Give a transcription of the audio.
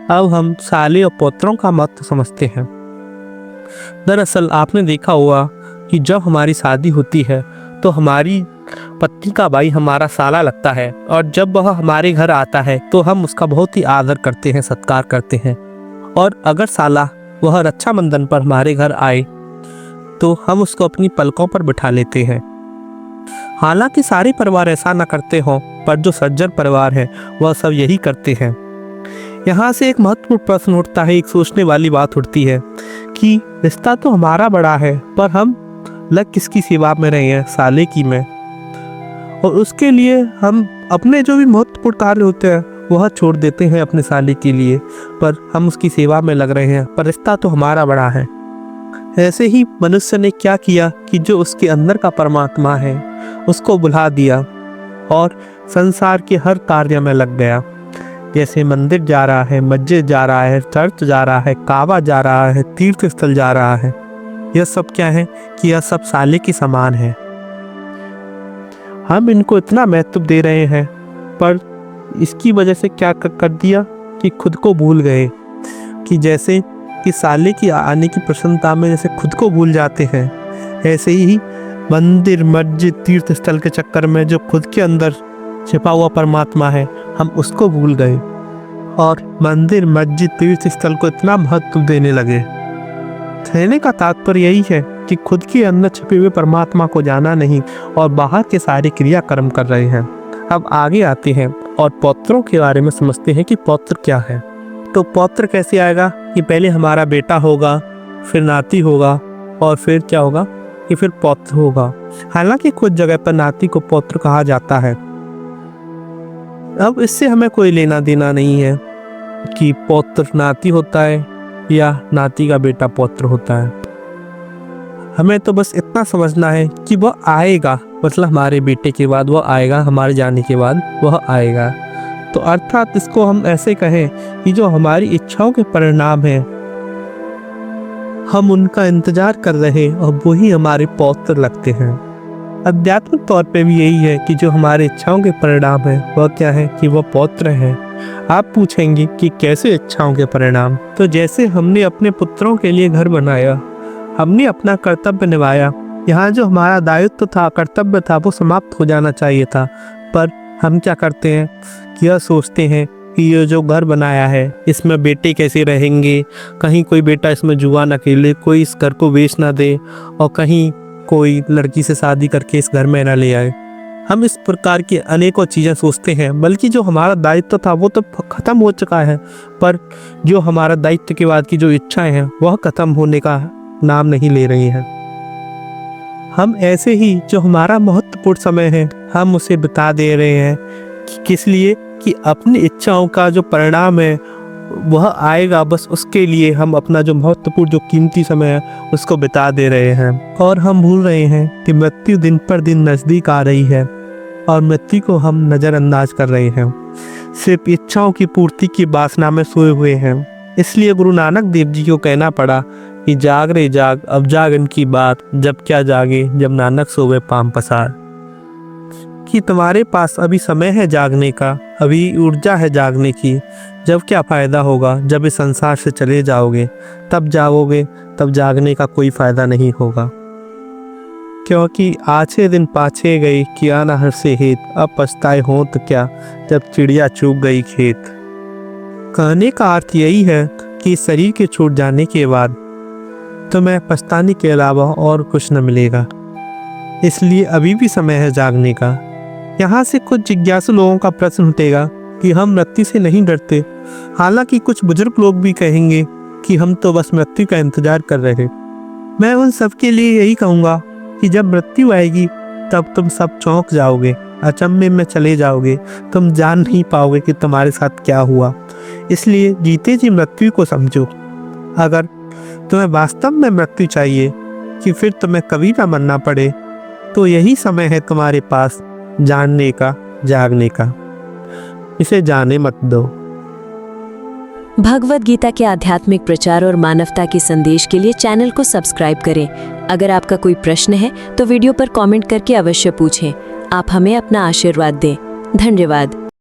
अब हम साले और पौत्रों का महत्व समझते हैं। दरअसल आपने देखा होगा कि जब हमारी शादी होती है तो हमारी पत्नी का भाई हमारा साला लगता है, और जब वह हमारे घर आता है तो हम उसका बहुत ही आदर करते हैं, सत्कार करते हैं। और अगर साला वह रक्षाबंधन पर हमारे घर आए तो हम उसको अपनी पलकों पर बिठा लेते हैं। हालांकि सारे परिवार ऐसा न करते हों, पर जो सज्जन परिवार है वह सब यही करते हैं। यहाँ से एक महत्वपूर्ण प्रश्न उठता है, एक सोचने वाली बात उठती है कि रिश्ता तो हमारा बड़ा है, पर हम लग किसकी सेवा में रहे हैं, साले की में। और उसके लिए हम अपने जो भी महत्वपूर्ण कार्य होते हैं वह छोड़ देते हैं अपने साले के लिए, पर हम उसकी सेवा में लग रहे हैं, पर रिश्ता तो हमारा बड़ा है। ऐसे ही मनुष्य ने क्या किया कि जो उसके अंदर का परमात्मा है उसको बुला दिया और संसार के हर कार्य में लग गया। जैसे मंदिर जा रहा है, मस्जिद जा रहा है, चर्च जा रहा है, काबा जा रहा है, तीर्थ स्थल जा रहा है। यह सब क्या है कि यह सब साले के समान है। हम इनको इतना महत्व दे रहे हैं, पर इसकी वजह से क्या कर दिया कि खुद को भूल गए। कि जैसे कि साले की आने की प्रसन्नता में जैसे खुद को भूल जाते हैं, ऐसे ही मंदिर, मस्जिद, तीर्थ स्थल के चक्कर में जो खुद के अंदर छिपा हुआ परमात्मा है हम उसको भूल गए और मंदिर, मस्जिद, तीर्थ स्थल को इतना महत्व देने लगे। कहने का तात्पर्य यही है कि खुद के अंदर छिपे हुए परमात्मा को जाना नहीं और बाहर के सारे क्रियाकर्म कर रहे हैं। अब आगे आते हैं और पौत्रों के बारे में समझते हैं कि पौत्र क्या है। तो पौत्र कैसे आएगा कि पहले हमारा बेटा होगा, फिर नाती होगा, और फिर क्या होगा कि फिर पौत्र होगा। हालांकि कुछ जगह पर नाती को पौत्र कहा जाता है। अब इससे हमें कोई लेना देना नहीं है कि पौत्र नाती होता है या नाती का बेटा पौत्र होता है। हमें तो बस इतना समझना है कि वह आएगा, मतलब हमारे बेटे के बाद वह आएगा, हमारे जाने के बाद वह आएगा। तो अर्थात इसको हम ऐसे कहें कि जो हमारी इच्छाओं के परिणाम हैं हम उनका इंतजार कर रहे और वही हमारे पौत्र लगते हैं। आध्यात्मिक तौर पे भी यही है कि जो हमारी इच्छाओं के परिणाम है वह क्या है कि वह पौत्र है। आप पूछेंगे कि कैसे इच्छाओं के परिणाम? तो जैसे हमने अपने पुत्रों के लिए घर बनाया, हमने अपना कर्तव्य निभाया, यहाँ जो हमारा दायित्व था, कर्तव्य था, वो समाप्त हो जाना चाहिए था, पर हम क्या करते हैं कि यह सोचते हैं कि ये जो घर बनाया है इसमें बेटे कैसे रहेंगे, कहीं कोई बेटा इसमें जुआ न खेले, कोई इस घर को बेच ना दे, और कहीं कोई लड़की से शादी करके इस घर में न ले आए। हम इस प्रकार की अनेकों चीज़ें सोचते हैं, बल्कि जो हमारा दायित्व था वो तो ख़त्म हो चुका है, पर जो हमारा दायित्व के बाद की जो इच्छाएं हैं वह ख़त्म होने का नाम नहीं ले रही हैं। हम ऐसे ही जो हमारा महत्वपूर्ण समय है हम उसे बिता दे रहे हैं कि किस लिए कि अपनी इच्छाओं का जो परिणाम है वह आएगा, बस उसके लिए हम अपना जो महत्वपूर्ण जो कीमती समय है उसको बिता दे रहे हैं। और हम भूल रहे हैं कि मृत्यु दिन पर दिन नज़दीक आ रही है और मृत्यु को हम नज़रअंदाज कर रहे हैं, सिर्फ इच्छाओं की पूर्ति की वासना में सोए हुए हैं। इसलिए गुरु नानक देव जी को कहना पड़ा कि जाग रे जाग, अब जाग इनकी बात, जब क्या जागे जब नानक सोवे पाम पसार। कि तुम्हारे पास अभी समय है जागने का, अभी ऊर्जा है जागने की, जब क्या फ़ायदा होगा जब इस संसार से चले जाओगे, तब जागोगे, तब जागने का कोई फ़ायदा नहीं होगा। क्योंकि आछे दिन पाछे गई किया ना हर से हेत, अब पछताए हों तो क्या जब चिड़िया चूग गई खेत। कहने का अर्थ यही है कि शरीर के छूट जाने के बाद तुम्हें पछताने के अलावा और कुछ न मिलेगा, इसलिए अभी भी समय है जागने का। यहाँ से कुछ जिज्ञासु लोगों का प्रश्न उठेगा कि हम मृत्यु से नहीं डरते। हालांकि कुछ बुजुर्ग लोग भी कहेंगे कि हम तो बस मृत्यु का इंतजार कर रहे हैं। मैं उन सब के लिए यही कहूँगा कि जब मृत्यु आएगी तब तुम सब चौंक जाओगे, अचंभे में चले जाओगे, तुम जान नहीं पाओगे कि तुम्हारे साथ क्या हुआ। इसलिए जीते जी मृत्यु को समझो। अगर तुम्हें वास्तव में मृत्यु चाहिए कि फिर तुम्हें कभी ना मरना पड़े, तो यही समय है तुम्हारे पास जानने का, जागने का। इसे जाने मत दो। भगवद गीता के आध्यात्मिक प्रचार और मानवता के संदेश के लिए चैनल को सब्सक्राइब करें। अगर आपका कोई प्रश्न है तो वीडियो पर कमेंट करके अवश्य पूछें। आप हमें अपना आशीर्वाद दें। धन्यवाद।